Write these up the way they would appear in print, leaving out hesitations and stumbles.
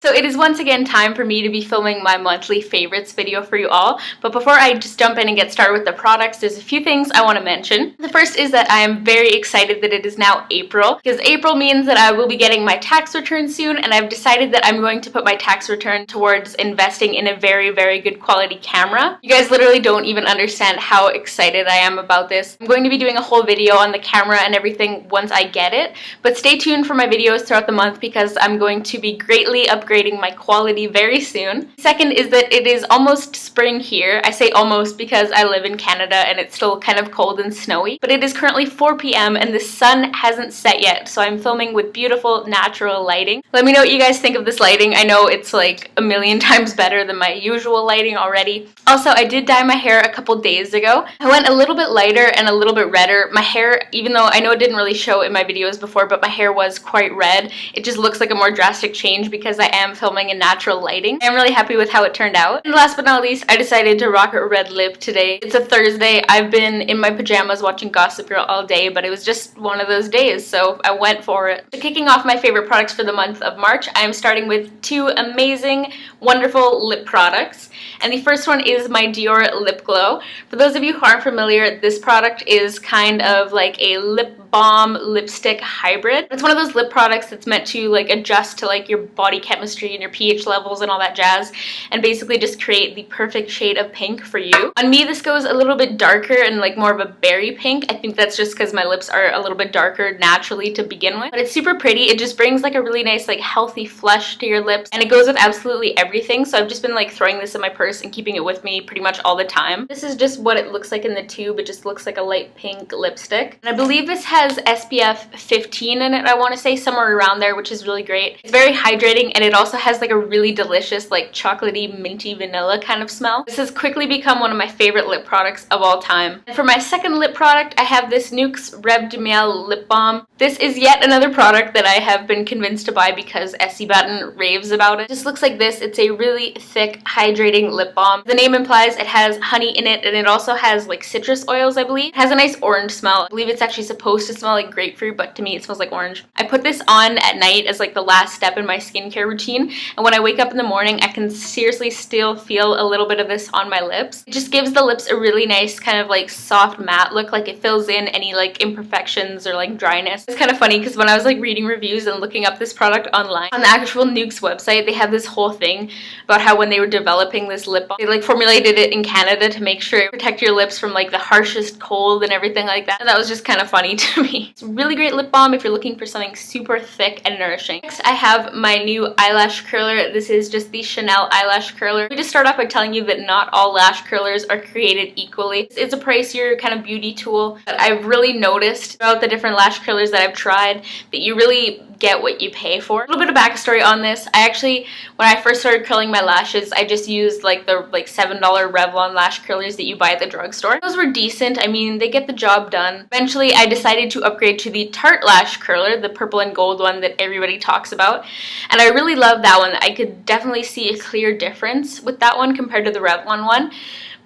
So it is once again time for me to be filming my monthly favorites video for you all, but before I just jump in and get started with the products, there's a few things I want to mention. The first is that I am very excited that it is now April, because April means that I will be getting my tax return soon, and I've decided that I'm going to put my tax return towards investing in a very, very good quality camera. You guys literally don't even understand how excited I am about this. I'm going to be doing a whole video on the camera and everything once I get it, but stay tuned for my videos throughout the month because I'm going to be greatly upgrading my quality very soon. Second is that it is almost spring here. I say almost because I live in Canada and it's still kind of cold and snowy, but it is currently 4 p.m. and the sun hasn't set yet, so I'm filming with beautiful natural lighting. Let me know what you guys think of this lighting. I know it's like a million times better than my usual lighting already. Also, I did dye my hair a couple days ago. I went a little bit lighter and a little bit redder. My hair, even though I know it didn't really show in my videos before, but my hair was quite red. It just looks like a more drastic change because I am filming in natural lighting. I'm really happy with how it turned out. And last but not least, I decided to rock a red lip today. It's a Thursday. I've been in my pajamas watching Gossip Girl all day, but it was just one of those days, so I went for it. So kicking off my favorite products for the month of March, I'm starting with two amazing, wonderful lip products. And the first one is my Dior Lip Glow. For those of you who aren't familiar, this product is kind of like a lip balm lipstick hybrid. It's one of those lip products that's meant to like adjust to like your body chemistry and your pH levels and all that jazz, and basically just create the perfect shade of pink for you. On me, this goes a little bit darker and like more of a berry pink. I think that's just because my lips are a little bit darker naturally to begin with, but it's super pretty. It just brings like a really nice like healthy flush to your lips, and it goes with absolutely everything. So I've just been like throwing this in my purse and keeping it with me pretty much all the time. This is just what it looks like in the tube. It just looks like a light pink lipstick, and I believe this has SPF 15 in it, I want to say, somewhere around there, which is really great. It's very hydrating, and it also has like a really delicious like chocolatey minty vanilla kind of smell. This has quickly become one of my favorite lip products of all time. And for my second lip product, I have this Nukes Miel lip balm. This is yet another product that I have been convinced to buy because Essie Batten raves about it. It just looks like this. It's a really thick hydrating lip balm. The name implies it has honey in it, and it also has like citrus oils, I believe. It has a nice orange smell. I believe it's actually supposed to smell like grapefruit, but to me it smells like orange. I put this on at night as like the last step in my skincare routine, and when I wake up in the morning, I can seriously still feel a little bit of this on my lips. It just gives the lips a really nice kind of like soft matte look, like it fills in any like imperfections or like dryness. It's kind of funny because when I was like reading reviews and looking up this product online, on the actual Nukes website, they have this whole thing about how when they were developing this lip balm, they like formulated it in Canada to make sure it protect your lips from like the harshest cold and everything like that. And that was just kind of funny to me. It's a really great lip balm if you're looking for something super thick and nourishing. Next, I have my new eyelash curler. This is just the Chanel eyelash curler. We just start off by telling you that not all lash curlers are created equally. It's a pricier kind of beauty tool, but I've really noticed throughout the different lash curlers that I've tried that you really get what you pay for. A little bit of backstory on this. I actually, when I first started curling my lashes, I just used like the $7 Revlon lash curlers that you buy at the drugstore. Those were decent. I mean, they get the job done. Eventually, I decided to upgrade to the Tarte lash curler, the purple and gold one that everybody talks about, and I really love that one. I could definitely see a clear difference with that one compared to the Revlon one.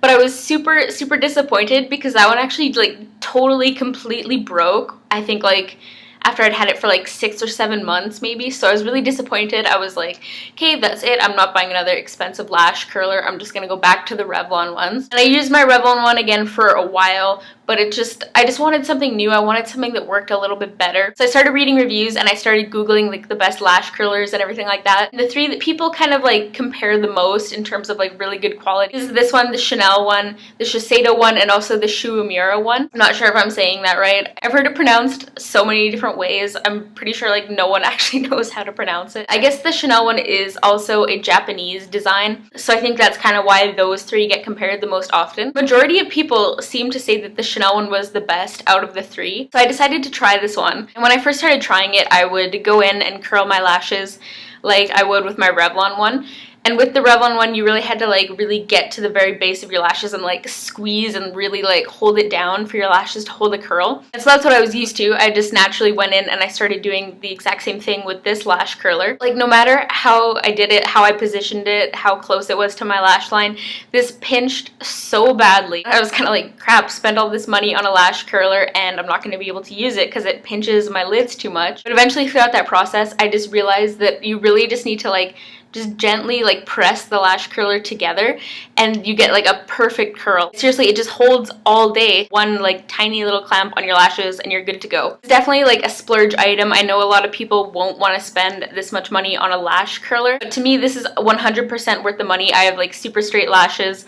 But I was super disappointed because that one actually like totally completely broke. I think like after I'd had it for like 6 or 7 months maybe, so I was really disappointed. I was like, okay, that's it. I'm not buying another expensive lash curler. I'm just gonna go back to the Revlon ones. And I used my Revlon one again for a while, but I just wanted something new. I wanted something that worked a little bit better. So I started reading reviews and I started Googling like the best lash curlers and everything like that. And the three that people kind of like compare the most in terms of like really good quality is this one, the Chanel one, the Shiseido one, and also the Shuuemura one. I'm not sure if I'm saying that right. I've heard it pronounced so many different ways. I'm pretty sure like no one actually knows how to pronounce it. I guess the Chanel one is also a Japanese design, so I think that's kind of why those three get compared the most often. Majority of people seem to say that the Chanel one was the best out of the three, so I decided to try this one. And when I first started trying it, I would go in and curl my lashes like I would with my Revlon one. And with the Revlon one, you really had to like really get to the very base of your lashes and like squeeze and really like hold it down for your lashes to hold the curl. And so that's what I was used to. I just naturally went in and I started doing the exact same thing with this lash curler. Like no matter how I did it, how I positioned it, how close it was to my lash line, this pinched so badly. I was kind of like, crap, spend all this money on a lash curler and I'm not going to be able to use it because it pinches my lids too much. But eventually throughout that process, I just realized that you really just need to like just gently like press the lash curler together and you get like a perfect curl. Seriously, it just holds all day. One like tiny little clamp on your lashes and you're good to go. It's definitely like a splurge item. I know a lot of people won't want to spend this much money on a lash curler, but to me this is 100% worth the money. I have like super straight lashes,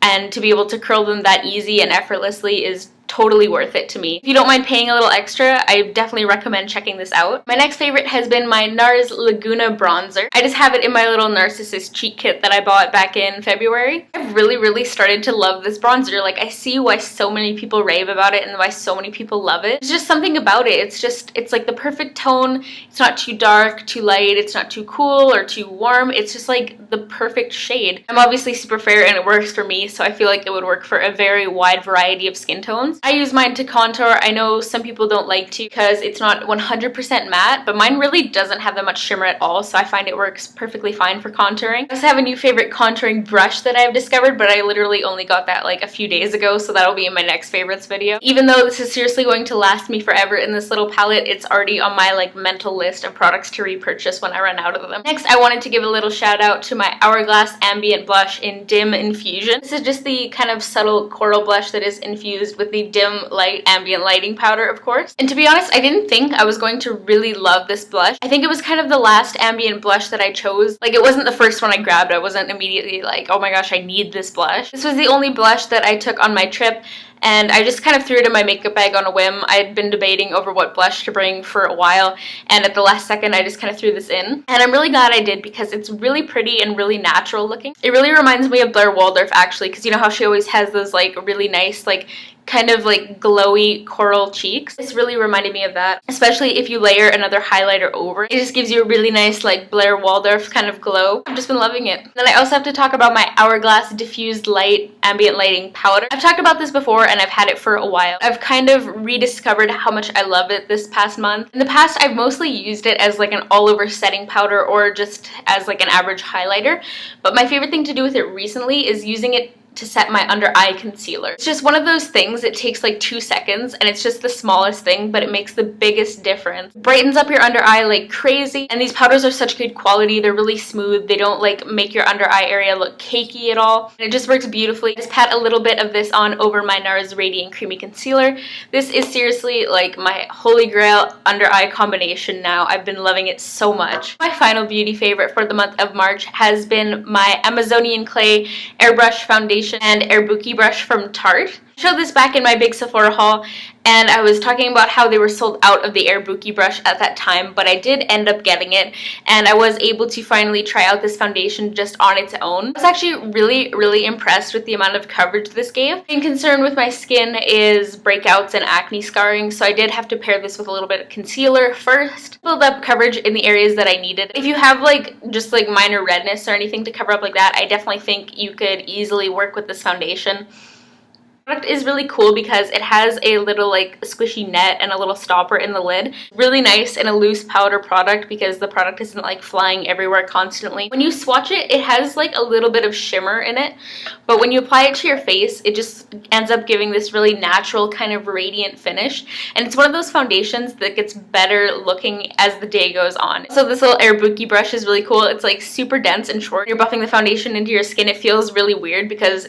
and to be able to curl them that easy and effortlessly is totally worth it to me. If you don't mind paying a little extra, I definitely recommend checking this out. My next favorite has been my NARS Laguna Bronzer. I just have it in my little NARSissist cheat kit that I bought back in February. I've really started to love this bronzer. Like, I see why so many people rave about it and why so many people love it. There's just something about it. It's like the perfect tone. It's not too dark, too light. It's not too cool or too warm. It's just like the perfect shade. I'm obviously super fair and it works for me, so I feel like it would work for a very wide variety of skin tones. I use mine to contour. I know some people don't like to because it's not 100% matte, but mine really doesn't have that much shimmer at all, so I find it works perfectly fine for contouring. I also have a new favorite contouring brush that I've discovered, but I literally only got that like a few days ago, so that'll be in my next favorites video. Even though this is seriously going to last me forever in this little palette, it's already on my like mental list of products to repurchase when I run out of them. Next, I wanted to give a little shout out to my Hourglass Ambient blush in Dim Infusion. This is just the kind of subtle coral blush that is infused with the dim light ambient lighting powder, of course. And to be honest, I didn't think I was going to really love this blush. I think it was kind of the last ambient blush that I chose. Like, it wasn't the first one I grabbed. I wasn't immediately like, oh my gosh, I need this blush. This was the only blush that I took on my trip, and I just kind of threw it in my makeup bag on a whim. I had been debating over what blush to bring for a while, and at the last second I just kind of threw this in. And I'm really glad I did because it's really pretty and really natural looking. It really reminds me of Blair Waldorf, actually, because you know how she always has those like really nice like kind of like glowy coral cheeks. This really reminded me of that, especially if you layer another highlighter over. It just gives you a really nice like Blair Waldorf kind of glow. I've just been loving it. Then I also have to talk about my Hourglass Diffused Light Ambient Lighting Powder. I've talked about this before and I've had it for a while. I've kind of rediscovered how much I love it this past month. In the past, I've mostly used it as like an all-over setting powder or just as like an average highlighter, but my favorite thing to do with it recently is using it to set my under eye concealer. It's just one of those things that takes like 2 seconds, and it's just the smallest thing, but it makes the biggest difference. Brightens up your under eye like crazy, and these powders are such good quality. They're really smooth. They don't like make your under eye area look cakey at all. And it just works beautifully. Just pat a little bit of this on over my NARS Radiant Creamy Concealer. This is seriously like my holy grail under eye combination now. I've been loving it so much. My final beauty favorite for the month of March has been my Amazonian Clay Airbrush Foundation and Airbuki brush from Tarte. I showed this back in my big Sephora haul, and I was talking about how they were sold out of the Airbuki brush at that time, but I did end up getting it, and I was able to finally try out this foundation just on its own. I was actually really impressed with the amount of coverage this gave. My main concern with my skin is breakouts and acne scarring, so I did have to pair this with a little bit of concealer first to build up coverage in the areas that I needed. If you have like just like minor redness or anything to cover up like that, I definitely think you could easily work with this foundation. The product is really cool because it has a little like squishy net and a little stopper in the lid. Really nice and a loose powder product because the product isn't like flying everywhere constantly. When you swatch it, it has like a little bit of shimmer in it, but when you apply it to your face, it just ends up giving this really natural kind of radiant finish, and it's one of those foundations that gets better looking as the day goes on. So this little Airbuki brush is really cool. It's like super dense and short. When you're buffing the foundation into your skin, it feels really weird because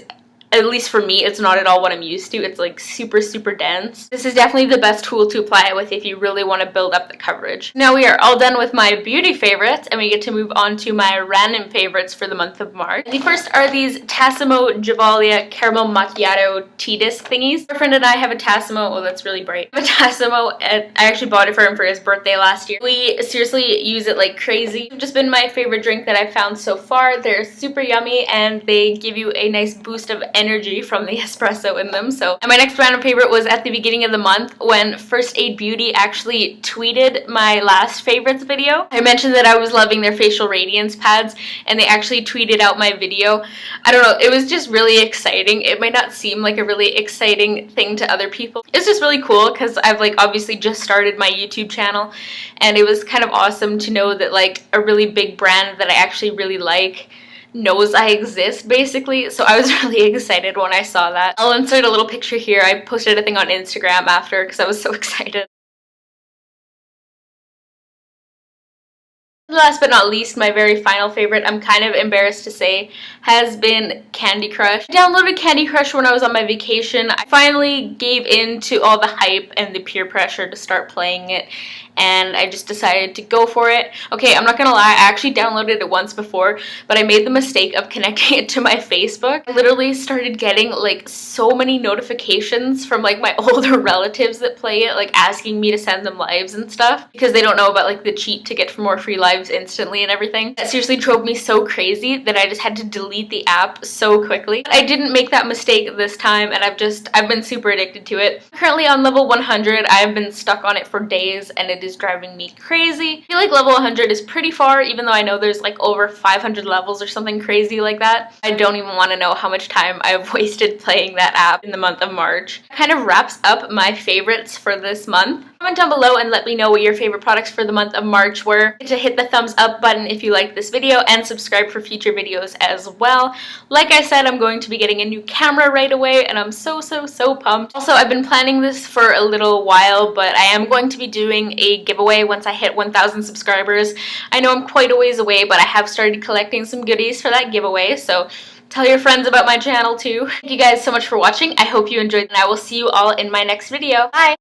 at least for me, it's not at all what I'm used to. It's like super dense. This is definitely the best tool to apply it with if you really want to build up the coverage. Now we are all done with my beauty favorites, and we get to move on to my random favorites for the month of March. The first are these Tassimo Gevalia Caramel Macchiato tea disc thingies. My friend and I have a Tassimo. Oh, that's really bright. I have a Tassimo, and I actually bought it for him for his birthday last year. We seriously use it like crazy. It's just been my favorite drink that I've found so far. They're super yummy, and they give you a nice boost of energy from the espresso in them. And my next random favorite was at the beginning of the month when First Aid Beauty actually tweeted my last favorites video. I mentioned that I was loving their facial radiance pads, and they actually tweeted out my video. I don't know, it was just really exciting. It might not seem like a really exciting thing to other people. It's just really cool because I've like obviously just started my YouTube channel, and it was kind of awesome to know that like a really big brand that I actually really like knows I exist, basically. So I was really excited when I saw that. I'll insert a little picture here. I posted a thing on Instagram after because I was so excited. Last but not least, my very final favorite, I'm kind of embarrassed to say, has been Candy Crush. I downloaded Candy Crush when I was on my vacation. I finally gave in to all the hype and the peer pressure to start playing it, and I just decided to go for it. Okay, I'm not gonna lie, I actually downloaded it once before, but I made the mistake of connecting it to my Facebook. I literally started getting like so many notifications from like my older relatives that play it, like asking me to send them lives and stuff, because they don't know about like the cheat to get for more free lives instantly and everything. That seriously drove me so crazy that I just had to delete the app so quickly. I didn't make that mistake this time, and I've been super addicted to it. I'm currently on level 100. I've been stuck on it for days, and it is driving me crazy. I feel like level 100 is pretty far, even though I know there's like over 500 levels or something crazy like that. I don't even want to know how much time I've wasted playing that app in the month of March. It kind of wraps up my favorites for this month. Comment down below and let me know what your favorite products for the month of March were. To hit the thumbs up button if you liked this video, and subscribe for future videos as well. Like I said, I'm going to be getting a new camera right away, and I'm so pumped. Also, I've been planning this for a little while, but I am going to be doing a giveaway once I hit 1,000 subscribers. I know I'm quite a ways away, but I have started collecting some goodies for that giveaway, so tell your friends about my channel too. Thank you guys so much for watching. I hope you enjoyed, and I will see you all in my next video. Bye!